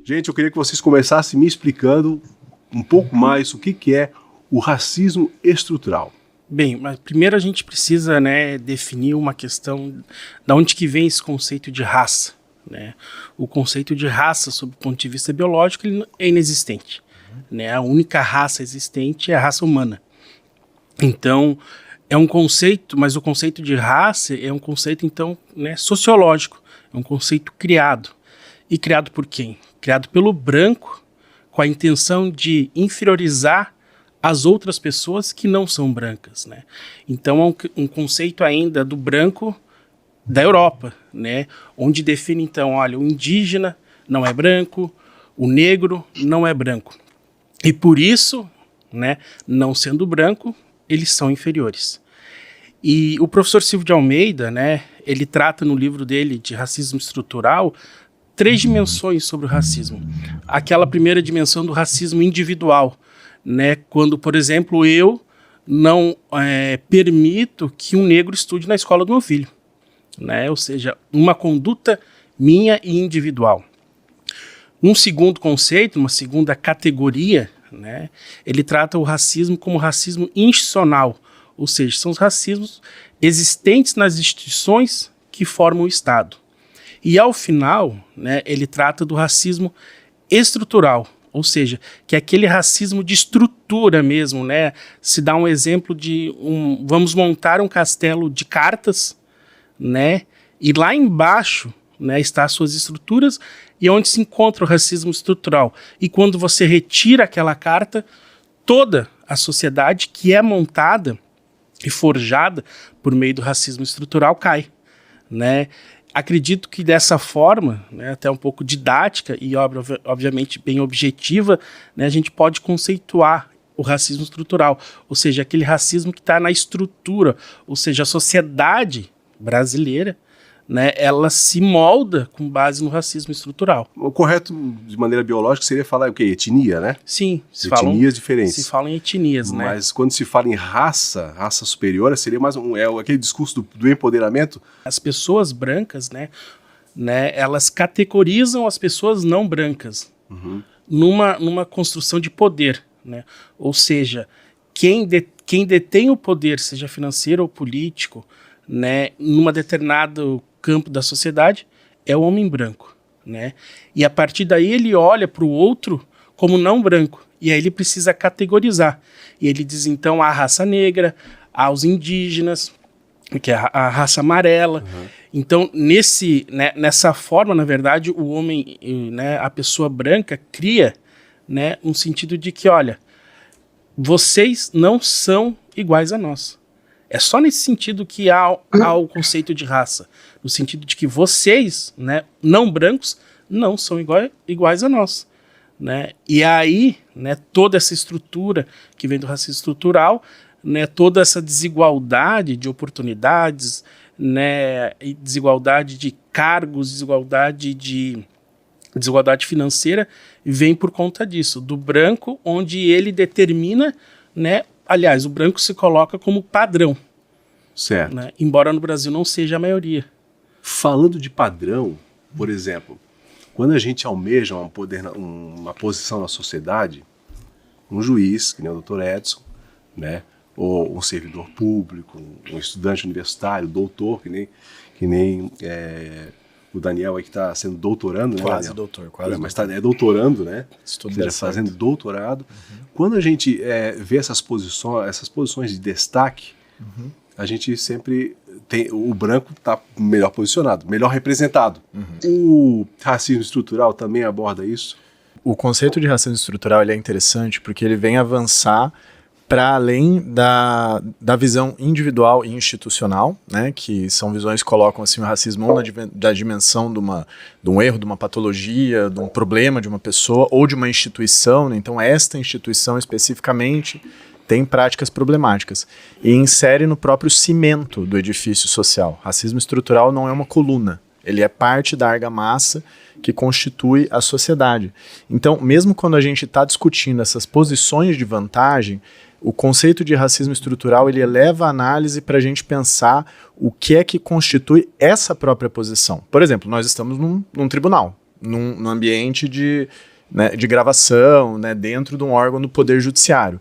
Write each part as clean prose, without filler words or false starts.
Gente, eu queria que vocês começassem me explicando um pouco mais o que é o racismo estrutural. Bem, mas primeiro a gente precisa, né, definir uma questão de onde que vem esse conceito de raça. Né? O conceito de raça, sob o ponto de vista biológico, ele é inexistente. Né? A única raça existente é a raça humana. Então, é um conceito, mas o conceito de raça é um conceito, então, né, sociológico. É um conceito criado. E criado por quem? Criado pelo branco, com a intenção de inferiorizar as outras pessoas que não são brancas, né? Então é um conceito ainda do branco da Europa, né? Onde define então, olha, o indígena não é branco, o negro não é branco. E por isso, né, não sendo branco, eles são inferiores. E o professor Silvio de Almeida, né, ele trata no livro dele de racismo estrutural 3 dimensões sobre o racismo. Aquela primeira dimensão do racismo individual, né, quando, por exemplo, eu não permito que um negro estude na escola do meu filho, né, ou seja, uma conduta minha e individual. Um segundo conceito, uma segunda categoria, né, ele trata o racismo como racismo institucional, ou seja, são os racismos existentes nas instituições que formam o Estado. E ao final, né, ele trata do racismo estrutural, ou seja, que é aquele racismo de estrutura mesmo, né? Se dá um exemplo de vamos montar um castelo de cartas, né? E lá embaixo, né, está as suas estruturas e onde se encontra o racismo estrutural. E quando você retira aquela carta, toda a sociedade que é montada e forjada por meio do racismo estrutural cai, né? Acredito que dessa forma, né, até um pouco didática e obviamente bem objetiva, né, a gente pode conceituar o racismo estrutural, ou seja, aquele racismo que está na estrutura, ou seja, a sociedade brasileira, né, ela se molda com base no racismo estrutural. O correto, de maneira biológica, seria falar o quê? Etnia, né? Sim. Etnias diferentes. Se fala em etnias, né? Mas quando se fala em raça superior, seria mais aquele discurso do empoderamento? As pessoas brancas, né, elas categorizam as pessoas não brancas numa construção de poder, né? Ou seja, quem detém o poder, seja financeiro ou político, né, numa determinado campo da sociedade, é o homem branco, né? E a partir daí ele olha para o outro como não branco, e aí ele precisa categorizar. E ele diz, então, a raça negra, aos indígenas, que é a raça amarela. Então, nessa forma, na verdade, o homem, né, a pessoa branca cria, né, um sentido de que, olha, vocês não são iguais a nós. É só nesse sentido que há o conceito de raça, no sentido de que vocês, né, não brancos, não são iguais a nós, né? E aí, né, toda essa estrutura que vem do racismo estrutural, né, toda essa desigualdade de oportunidades, né, e desigualdade de cargos, desigualdade financeira, vem por conta disso, do branco, onde ele determina, né. Aliás, o branco se coloca como padrão. Certo. Né? Embora no Brasil não seja a maioria. Falando de padrão, por exemplo, quando a gente almeja uma posição na sociedade, um juiz, que nem o Dr. Edson, né? Ou um servidor público, um estudante universitário, doutor, que nem o Daniel aí que está sendo doutorando, né? Quase doutor, quase. Mas é doutorando, né? Estudo fazendo doutorado. Quando a gente vê essas posições de destaque, a gente sempre tem o branco está melhor posicionado, melhor representado. O racismo estrutural também aborda isso? O conceito de racismo estrutural ele é interessante porque ele vem avançar para além da visão individual e institucional, né, que são visões que colocam assim, o racismo da dimensão de um erro, de uma patologia, de um problema de uma pessoa ou de uma instituição, né, então esta instituição especificamente tem práticas problemáticas e insere no próprio cimento do edifício social. Racismo estrutural não é uma coluna, ele é parte da argamassa que constitui a sociedade. Então, mesmo quando a gente está discutindo essas posições de vantagem, o conceito de racismo estrutural ele eleva a análise para a gente pensar o que é que constitui essa própria posição. Por exemplo, nós estamos num tribunal, num ambiente de gravação, né, dentro de um órgão do Poder Judiciário.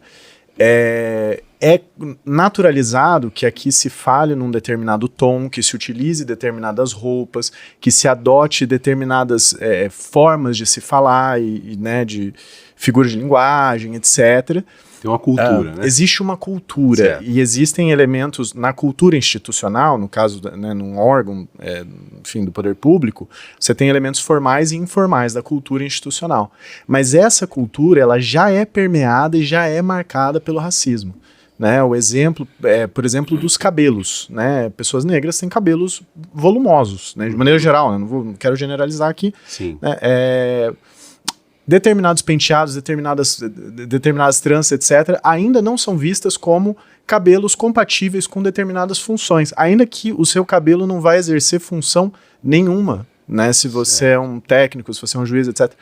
É naturalizado que aqui se fale num determinado tom, que se utilize determinadas roupas, que se adote determinadas formas de se falar né, de figura de linguagem, etc. Tem uma cultura, né? Existe uma cultura, certo. E existem elementos na cultura institucional, no caso, né, num órgão, enfim, do poder público, você tem elementos formais e informais da cultura institucional. Mas essa cultura, ela já é permeada e já é marcada pelo racismo. Né, o exemplo, por exemplo, dos cabelos, né, pessoas negras têm cabelos volumosos, né, de maneira geral, né, não quero generalizar aqui. Sim. Né, determinados penteados, determinadas tranças, etc., ainda não são vistas como cabelos compatíveis com determinadas funções, ainda que o seu cabelo não vai exercer função nenhuma, né, se você é um técnico, se você é um juiz, etc.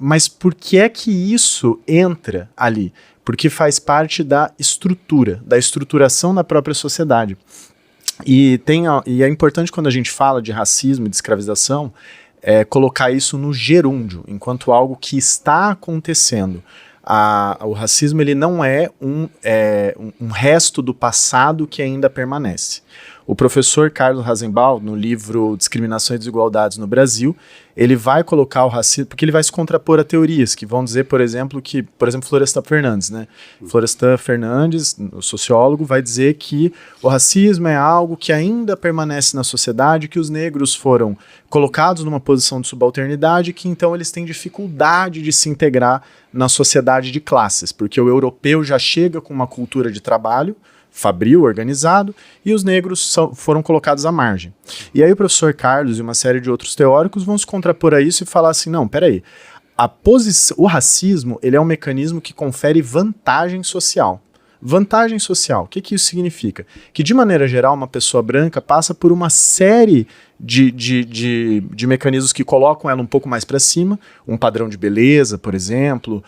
Mas por que é que isso entra ali? Porque faz parte da estrutura, da estruturação da própria sociedade. E é importante, quando a gente fala de racismo e de escravização, colocar isso no gerúndio, enquanto algo que está acontecendo. O racismo, ele não é um resto do passado que ainda permanece. O professor Carlos Rasenbaum, no livro Discriminação e Desigualdades no Brasil, ele vai colocar o racismo, porque ele vai se contrapor a teorias que vão dizer, por exemplo, Florestan Fernandes, né? Florestan Fernandes, o sociólogo, vai dizer que o racismo é algo que ainda permanece na sociedade, que os negros foram colocados numa posição de subalternidade, que então eles têm dificuldade de se integrar na sociedade de classes, porque o europeu já chega com uma cultura de trabalho fabril, organizado, e os negros foram colocados à margem. E aí o professor Carlos e uma série de outros teóricos vão se contrapor a isso e falar assim, não, peraí, o racismo, ele é um mecanismo que confere vantagem social. Vantagem social, o que isso significa? Que, de maneira geral, uma pessoa branca passa por uma série de mecanismos que colocam ela um pouco mais para cima, um padrão de beleza, por exemplo,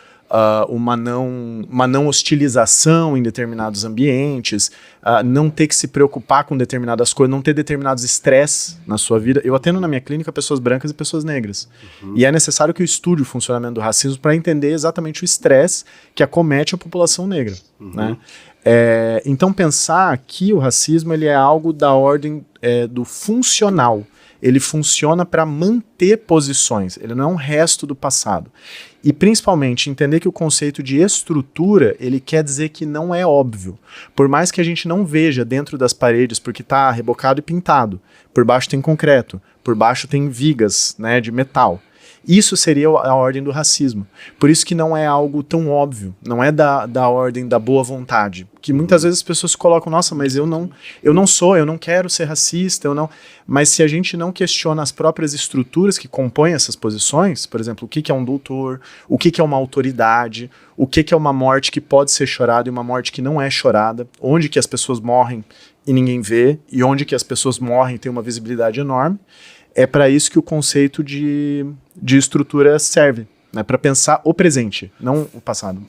uma não hostilização em determinados ambientes, não ter que se preocupar com determinadas coisas, não ter determinados estresses na sua vida. Eu atendo na minha clínica pessoas brancas e pessoas negras. Uhum. E é necessário que eu estude o funcionamento do racismo para entender exatamente o estresse que acomete a população negra. Uhum. Né? Então pensar que o racismo ele é algo da ordem do funcional. Ele funciona para manter posições, ele não é um resto do passado. E principalmente entender que o conceito de estrutura, ele quer dizer que não é óbvio. Por mais que a gente não veja dentro das paredes, porque está rebocado e pintado, por baixo tem concreto, por baixo tem vigas, né, de metal. Isso seria a ordem do racismo. Por isso que não é algo tão óbvio, não é da ordem da boa vontade. Que muitas vezes as pessoas se colocam, nossa, mas eu não quero ser racista, eu não... Mas se a gente não questiona as próprias estruturas que compõem essas posições, por exemplo, o que é um doutor, o que é uma autoridade, o que é uma morte que pode ser chorada e uma morte que não é chorada, onde que as pessoas morrem e ninguém vê, e onde que as pessoas morrem e tem uma visibilidade enorme, é para isso que o conceito de estrutura serve, né? Para pensar o presente, não o passado.